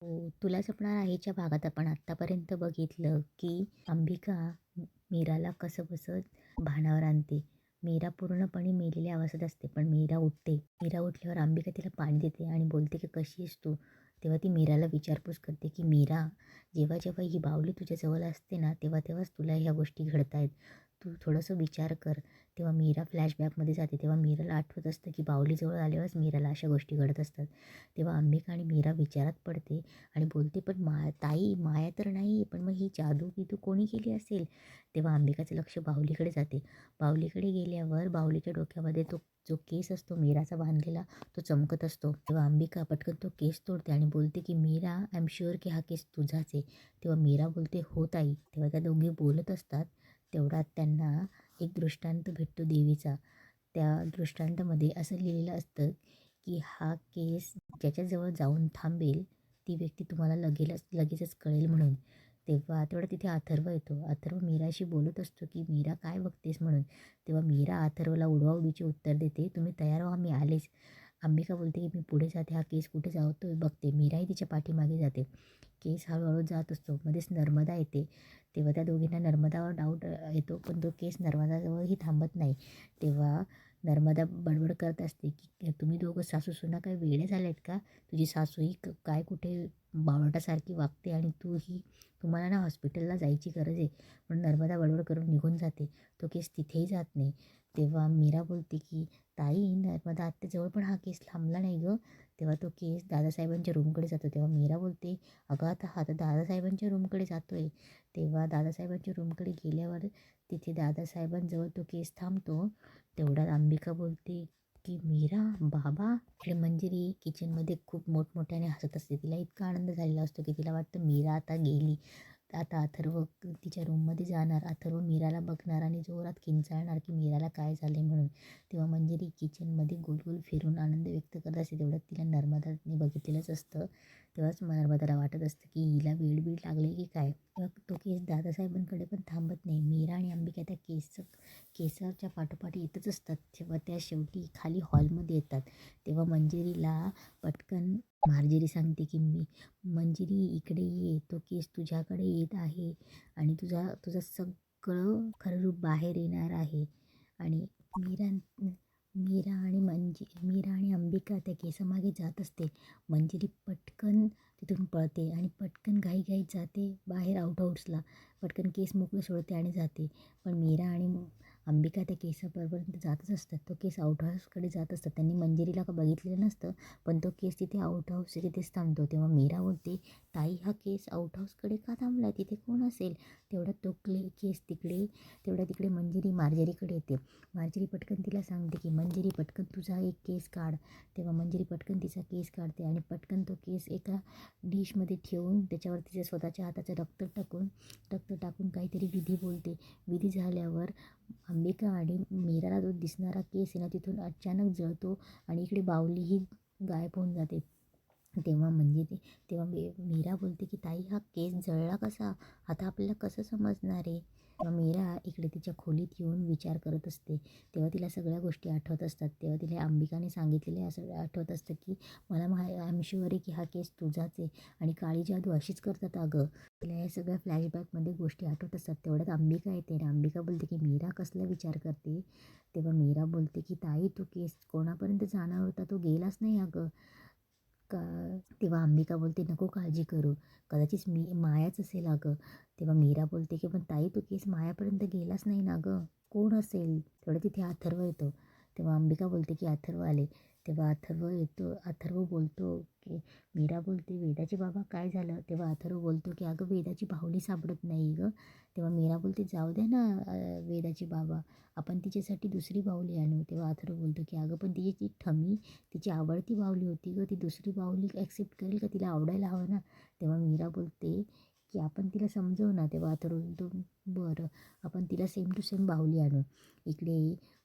हो, तुला जपणार आहेच्या भागात आपण आत्तापर्यंत बघितलं, की अंबिका मीराला कसंबसं भानावर आणते. मीरा पूर्णपणे मेलेल्या अवस्थेत असते, पण मीरा उठते. मीरा उठल्यावर अंबिका तिला पाणी देते आणि बोलते, की "कशी आहेस तू?" तेव्हा ती मीराला विचारपूस करते, की "मीरा, जेव्हा-जेव्हा ही बाहुली तुझ्याजवळ असते ना, तेव्हा-तेव्हाच तुला ह्या गोष्टी घडतायत. तू थोडंसं विचार कर." तेव्हा मीरा फ्लॅशबॅकमध्ये जाते. तेव्हा मीराला आठवत असतं, की बाहुलीजवळ आल्यावरच मीराला अशा गोष्टी घडत असतात. तेव्हा अंबिका आणि मीरा विचारात पडते आणि बोलते, "पण ताई माया तर नाही, पण मग ही जादू-बिदू कोणी केली असेल?" तेव्हा अंबिकाचं लक्ष बाहुलीकडे जाते. बाहुलीकडे गेल्यावर बाहुलीच्या डोक्यामध्ये तो जो केस असतो मीराचा बांधलेला, तो चमकत असतो. तेव्हा अंबिका पटकन तो केस तोडते आणि बोलते, की "मीरा, आय एम शुअर की हा केस तुझाच आहे." तेव्हा मीरा बोलते, "हो ताई." तेव्हा त्या दोघी बोलत असतात. तेवढ्यात त्यांना एक दृष्टांत भेटतो देवीचा. त्या दृष्टांतामध्ये असं लिहिलेलं असतं, की हा केस ज्याच्याजवळ जाऊन थांबेल, ती व्यक्ती तुम्हाला लगेचच कळेल म्हणून. तेव्हा तिथे अथर्व येतो. अथर्व मीराशी बोलत असतो, की "मीरा काय बघतेस?" म्हणून. तेव्हा मीरा अथर्वला उडवाउडवीची उत्तर देते, "तुम्ही तयार व्हा, मी आलेच." अंबिका बोलते, की "मी पुढे जाते, हा केस कुठे जातो बघते." मीराही तिच्या पाठीमागे जाते. केस हळूहळू जात असतो. मध्येच नर्मदा येते. तेव्हा त्या दोघींना नर्मदावर डाऊट येतो, पण तो केस नर्मदाजवळही थांबत नाही. तेव्हा नर्मदा बडबड करत असते, की "तुम्ही दोघं सासू-सुना काय वेडे झालेत का? तुझी सासू ही काय कुठे बावळटासारखी वागते आणि तुम्हाला ना हॉस्पिटलला जायची गरज आहे." म्हणून नर्मदा बडबड करून निघून जाते. तो केस तिथेही जात नाही. तेव्हा मीरा बोलते, की "ताई, नर्मदा आत्याजवळ पण हा केस थांबला नाही गं." तेव्हा तो केस दादासाहेबांच्या रूमकडे जातो. तेव्हा मीरा बोलते, "अगं, आता हा तर दादासाहेबांच्या रूमकडे जातोय." तेव्हा दादासाहेबांच्या रूमकडे गेल्यावर तिथे दादासाहेबांजवळ तो केस थांबतो. तेवढ्यात अंबिका बोलते, की "मीरा, बाबा." इकडे मंजिरी किचनमध्ये खूप मोठमोठ्याने हसत असते. तिला इतका आनंद झालेला असतो, की तिला वाटतं मीरा आता गेली. आता अथर्व तिच्या रूममध्ये जाणार. अथर्व मीराला बघणार आणि जोरात किंचाळणार, की मीराला काय झाले म्हणून. तेव्हा मंजिरी किचनमध्ये गोल फिरून आनंद व्यक्त करत असते. तेवढ्यात तिला नर्मदाने बघितलेलंच असतं. तेव्हाच नर्मदाला वाटत असतं, की हिला वेड-बीड लागले की काय. तेव्हा तो केस दादासाहेबांकडे पण थांबत नाही. मीरा आणि अंबिका त्या केसाच्या पाठोपाठ येतच असतात. तेव्हा त्या शेवटी खाली हॉलमध्ये येतात. तेव्हा मंजिरीला पटकन मार्जेरी सांगते, की मंजिरी, इकडे ये, तो केस तुझ्याकडे येत आहे आणि तुझं सगळं खरं रूप बाहेर येणार आहे. आणि मीरा मीरा आणि अंबिका त्या केसामागे जात असते. मंजिरी पटकन तिथून पळते आणि पटकन घाईघाईत जाते बाहेर आउट हाऊसला. पटकन केस मोकळं सोडते आणि जाते. पण मीरा आणि अंबिका त्या केसापर्यंत जातच असतात. तो केस आउट हाऊसकडे जात असतात. त्यांनी मंजिरीला का बघितलेलं नसतं, पण तो केस तिथे आउट हाऊसच्या तिथेच थांबतो. तेव्हा मीरा बोलते, "ताई, हा केस आउट हाऊसकडे का थांबला? तिथे कोण असेल?" तेवढ्यात तो केस तिकडे मंजिरी मार्जरीकडे येते. मार्जरी पटकन तिला सांगते, की "मंजिरी, पटकन तुझा एक केस काढ." तेव्हा मंजिरी पटकन तिचा केस काढते आणि पटकन तो केस एका डिशमध्ये ठेवून त्याच्यावर तिच्या स्वतःच्या हाताचं रक्त टाकून काहीतरी विधी बोलते. विधी झाल्यावर अंबिका आणि मीराला जो दिसणारा केस आहे ना, तिथून अचानक जळतो आणि इकडे बाहुलीही गायब होऊन जाते. तेव्हा म्हणजे ते तेव्हा मीरा बोलते, की "ताई, हा केस जळला कसा? आता आपल्याला कसं समजणार आहे?" तेव्हा मीरा इकडे तिच्या खोलीत येऊन विचार करत असते. तेव्हा तिला सगळ्या गोष्टी आठवत असतात. तेव्हा तिला अंबिकाने सांगितलेले असं आठवत असतं, की "मला आय एम शुअर आहे, की हा केस तुझाच आहे आणि काळी जादू अशीच करतात अगं." तिला या सगळ्या फ्लॅशबॅकमध्ये गोष्टी आठवत असतात. तेवढ्यात अंबिका येते आणि अंबिका बोलते, की "मीरा, कसला विचार करते?" तेव्हा मीरा बोलते, की "ताई, तो केस कोणापर्यंत जाणार होता, तो गेलाच नाही अगं." का तेव्हा अंबिका बोलते, "नको काळजी करू, कदाचित मायाच असेल अगं." तेव्हा मीरा बोलते, की "पण ताई, तो केस मायापर्यंत गेलाच नाही ना गं, कोण असेल?" तेवढं तिथे अथर्व येतो. तेव्हा अंबिका बोलते, की "अथर्व आले." तेव्हा अथर्व बोलतो, की मीरा बोलते, "वेदाचे बाबा, काय झालं?" तेव्हा अथर्व बोलतो, की "अगं, वेदाची बाहुली सापडत नाही गं." तेव्हा मीरा बोलते, "जाऊ द्या ना वेदाचे बाबा, आपण तिच्यासाठी दुसरी बाहुली आणू." तेव्हा अथर्व बोलतो, की "अगं, पण तिची ती ठमी तिची आवडती बाहुली होती गं, ती दुसरी बाहुली ॲक्सेप्ट करेल का? तिला आवडायला हवं ना." तेव्हा मीरा बोलते, की "आपण तिला समजवू ना." तेव्हा अथर्व बोलतो, "बरं, आपण तिला सेम टू सेम बाहुली आणू." इकडे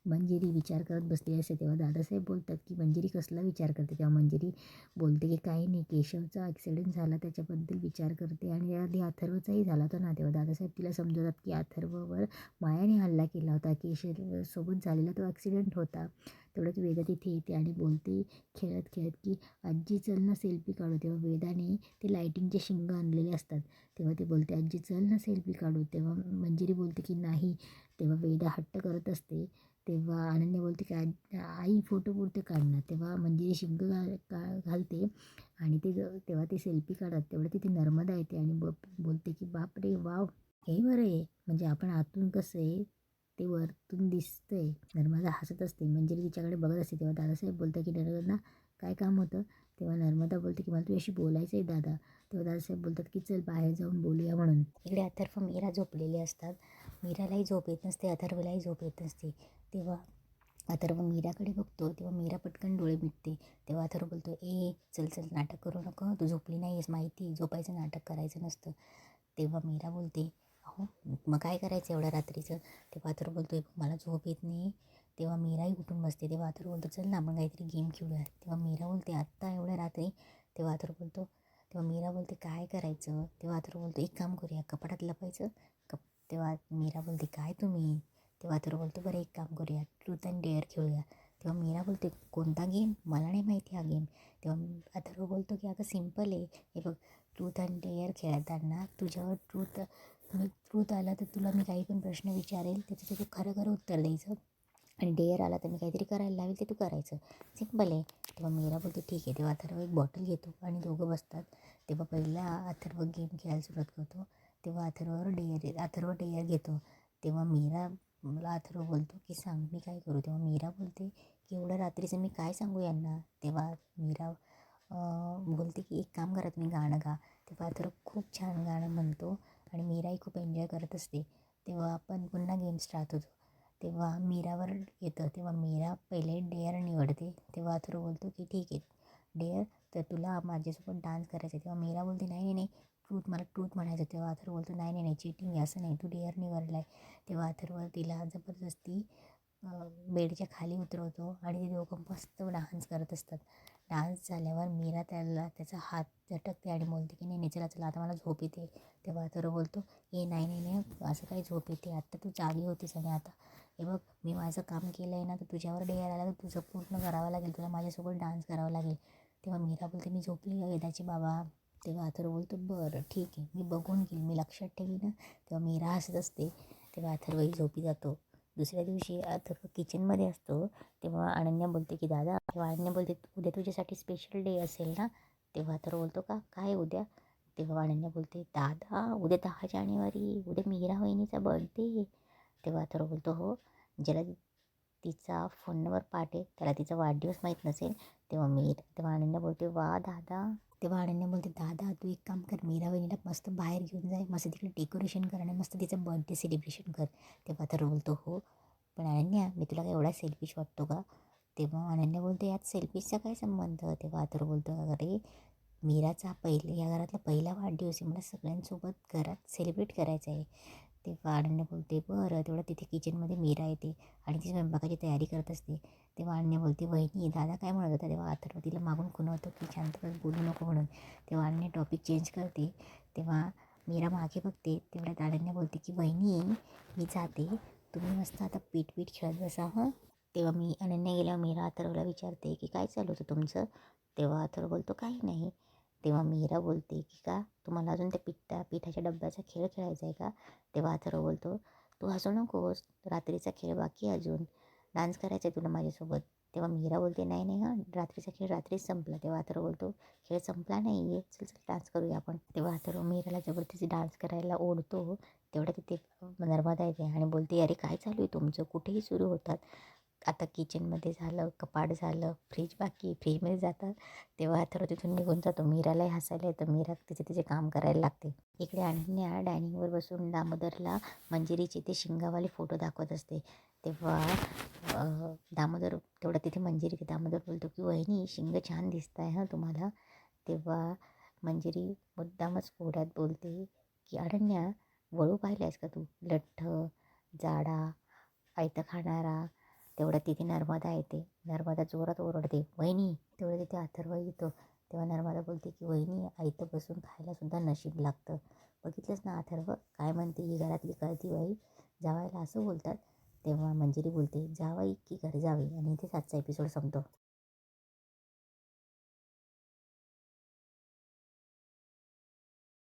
मंजिरी विचार करत बसली असते तेव्हा दादासाहेब बोलतात की मंजिरी कसला विचार करते. तेव्हा मंजिरी बोलते की काही नाही, केशवचा ॲक्सिडेंट झाला त्याच्याबद्दल विचार करते आणि आधी अथर्वचाही झाला होता ना. तेव्हा दादासाहेब तिला समजवतात की अथर्ववर मायाने हल्ला केला होता, केशवसोबत झालेला तो ॲक्सिडेंट होता. तेवढ्यात वेदा तिथे येते आणि बोलते खेळत खेळत की आजी चल ना सेल्फी काढू. तेव्हा वेदाने ते लायटिंगचे शिंग आणलेले असतात. तेव्हा ते बोलते आजी चल ना सेल्फी काढू. तेव्हा मंजिरी बोलते की नाही. तेव्हा वेदा हट्ट करत असते. तेव्हा अनन्या बोलते की आई फोटो पुरते काढणार. तेव्हा मंजिरी शिंग घालते आणि तेव्हा ते सेल्फी काढतात. तेवढं तिथे नर्मदा येते आणि बोलते की बापरे वाव, हे बरं आहे. म्हणजे आपण आतून कसं आहे ते वरतून दिसतंय. नर्मदा हसत असते. मंजिरी तिच्याकडे बघत असते. तेव्हा दादासाहेब बोलतात की नर्मदा काय काम होतं. तेव्हा नर्मदा बोलते की मला तुझ्याशी बोलायचं आहे दादा. तेव्हा दादासाहेब बोलतात की चल बाहेर जाऊन बोलूया म्हणून. इकडे अथर्व मीरा झोपलेले असतात. मीरालाही झोप येत नसते, अथर्वलाही झोप येत नसते. तेव्हा अथर्व मीराकडे बघतो. तेव्हा मीरा पटकन डोळे मिटते. तेव्हा अथर्व बोलतो चल चल नाटक करू नको, तू झोपली नाही आहेस माहिती, झोपायचं नाटक करायचं नसतं. तेव्हा मीरा बोलते अहो मग काय करायचं एवढ्या रात्रीचं. तेव्हा अथर्व बोलतो मला झोप येत नाही. तेव्हा मीराही उठून बसते. तेव्हा अथर्व बोलतो चल ना आपण काहीतरी गेम खेळूया. तेव्हा मीरा बोलते आत्ता एवढ्या रात्री. तेव्हा अथर्व बोलतो तेव्हा मीरा बोलते काय करायचं. तेव्हा अथर्व बोलतो एक काम करूया, कपाटात लपायचं. तेव्हा मीरा बोलते काय तुम्ही. तेव्हा अथर्व बोलतो बरं एक काम करूया, ट्रूथ अँड डेअर खेळूया. तेव्हा मीरा बोलते कोणता गेम, मला नाही माहिती हा गेम. तेव्हा अथर्व बोलतो की अगं सिम्पल आहे, हे बघ ट्रूथ अँड डेअर खेळताना तुझ्यावर ट्रूथ आला तर तुला मी काही पण प्रश्न विचारेल, त्याचं तू खरं खरं उत्तर द्यायचं. आणि डेअर आला तर मी काहीतरी करायला लावेल ते तू करायचं. सिम्पल आहे. तेव्हा मीरा बोलते ठीक आहे. तेव्हा अथर्व एक बॉटल घेतो आणि दोघं बसतात. तेव्हा पहिला अथर्व गेम खेळायला सुरुवात करतो. तेव्हा अथर्व डेअर घेतो. तेव्हा मला अथर्व बोलतो की सांग मी काय करू. तेव्हा मीरा बोलते की एवढ्या रात्रीचं मी काय सांगू यांना. तेव्हा मीरा बोलते की एक काम करा तुम्ही गाणं गा. तेव्हा अथर्व खूप छान गाणं म्हणतो आणि मीराही खूप एन्जॉय करत असते. तेव्हा आपण पुन्हा गेम स्टार्ट होतो. तेव्हा मीरावर येतं. तेव्हा मीरा पहिले डेअर निवडते. तेव्हा अथर्व बोलतो की ठीक आहे डेअर, तर तुला माझ्यासोबत डान्स करायचा आहे. तेव्हा मीरा बोलते नाही नाही नाही मला ट्रूथ म्हणायचं. तेव्हा अथर्व बोलतो नाही नाही नाही चीटिंग आहे, असं नाही, तू डेअर निवडला आहे. तेव्हा अथर्व तिला जबरदस्ती बेडच्या खाली उतरवतो आणि ते दोघं मस्त डान्स करत असतात. डान्स झाल्यावर मीरा त्याचा हात झटकते आणि बोलते की नाही नाही चला चला आता मला झोप येते. तेव्हा अथर्व बोलतो नाही नाही नाही असं काही झोप येते, आत्ता तू जागी होतीस आणि आता हे बघ मी माझं काम केलं आहे ना, तर तुझ्यावर डेअर आला तर तुझं पूर्ण करावं लागेल, तुला माझ्यासोबत डान्स करावा लागेल. तेव्हा मीरा बोलते मी झोपली का वेदाची बाबा. तेव्हा अथर्व बोलतो बरं ठीक आहे मी बघून घेईल, मी लक्षात ठेवी ना. तेव्हा मीरा हसत असते. तेव्हा अथर्वही झोपी जातो. दुसऱ्या दिवशी अथर्व किचनमध्ये असतो. तेव्हा अनन्या बोलते की दादा. तेव्हा अनन्या बोलते उद्या तुझ्यासाठी स्पेशल डे असेल ना. तेव्हा अथर्व बोलतो काय उद्या. तेव्हा अनन्या बोलते दादा उद्या 10 जानेवारी, उद्या मीरा वहिनीचा बर्थडे. तेव्हा अथर्व बोलतो हो, ज्याला तिचा फोन नंबर पाठे त्याला तिचा वाढदिवस माहीत नसेल. तेव्हा अनन्या बोलते वा दादा. तेव्हा अनन्या बोलते दादा तू एक काम कर, मीरा वहिनीला मस्त बाहेर घेऊन जाय, मस्त तिकडे डेकोरेशन कर आणि मस्त तिचं बर्थडे सेलिब्रेशन कर. तेव्हा अथर्व बोलतो हो पण अनन्या मी तुला काय एवढा सेल्फिश वाटतो का. तेव्हा अनन्या बोलते यात सेल्फिशचा काय संबंध. तेव्हा अथर्व बोलतो अरे मीराचा या घरातला पहिला वाढदिवस आहे, मला सगळ्यांसोबत घरात सेलिब्रेट करायचं आहे. तेव्हा अनन्या बोलते बरं. तेवढं तिथे किचनमध्ये मीरा येते आणि ती स्वयंपाकाची तयारी करत असते. तेव्हा अनन्या बोलते वहिनी दादा काय म्हणत होता. तेव्हा अथर्व तिला मागून खुणवतो की शांत बस बोलू नको म्हणून. तेव्हा अनन्या टॉपिक चेंज करते. तेव्हा मीरा मागे बघते. तेवढ्यात अनन्या बोलते की वहिनी मी जाते, तुम्ही मस्त आता पीठ खेळत बसा हं. तेव्हा अनन्या गेल्यावर मीरा अथर्वला विचारते की काय चालू होतं तुमचं. तेव्हा अथर्व बोलतो काही नाही. तेव्हा मीरा बोलते की का तुम्हाला अजून त्या पिठाच्या डब्याचा खेळ खेळायचा आहे का. तेव्हा अथर्व बोलतो तू हसू नकोस, रात्रीचा खेळ बाकी अजून, डान्स करायचा आहे तुला माझ्यासोबत. तेव्हा मीरा बोलते नाही नाही हां रात्रीचा खेळ रात्रीच संपला. तेव्हा अथर्व बोलतो खेळ संपला नाही आहे, चल चल डान्स करूया आपण. तेव्हा अथर्व मीराला जबरदस्ती डान्स करायला ओढतो. तेवढ्या तिथे नर्मदा येते आणि बोलते अरे काय चालू आहे तुमचं, कुठेही सुरू होतात. आता किचनमध्ये झालं, कपाट झालं, फ्रीज बाकी, फ्रीजमध्ये जातात. तेव्हा अथर्व तिथून निघून जातो. मीरालाही हसायला येतं. मीरा तिचे काम करायला लागते. इकडे अनन्या डायनिंगवर बसून दामोदरला मंजिरीचे ते शिंगावाले फोटो दाखवत असते. तेव्हा दामोदर तेवढं तिथे मंजिरी ते दामोदर बोलतो की वहिनी शिंग छान दिसत आहे हां तुम्हाला. तेव्हा मंजिरी मुद्दामच कोड्यात बोलते की अनन्या वळू पाहिल्यास का तू, लठ्ठ जाडा आयतं खाणारा. तेवढ्यात तिथे नर्मदा येते. नर्मदा जोरात ओरडते, "वहिनी." तेवढं तिथे अथर्व येतो. तेव्हा नर्मदा बोलते की "वहिनी, आयतं बसून खायलासुद्धा नशीब लागतं." बघितलंस ना अथर्व, काय म्हणते ही घरातली कळती बाई, जावयाला असं बोलतात. तेव्हा मंजिरी बोलते, "जावई की घर जावई." आणि इथेच आजचा एपिसोड संपतो.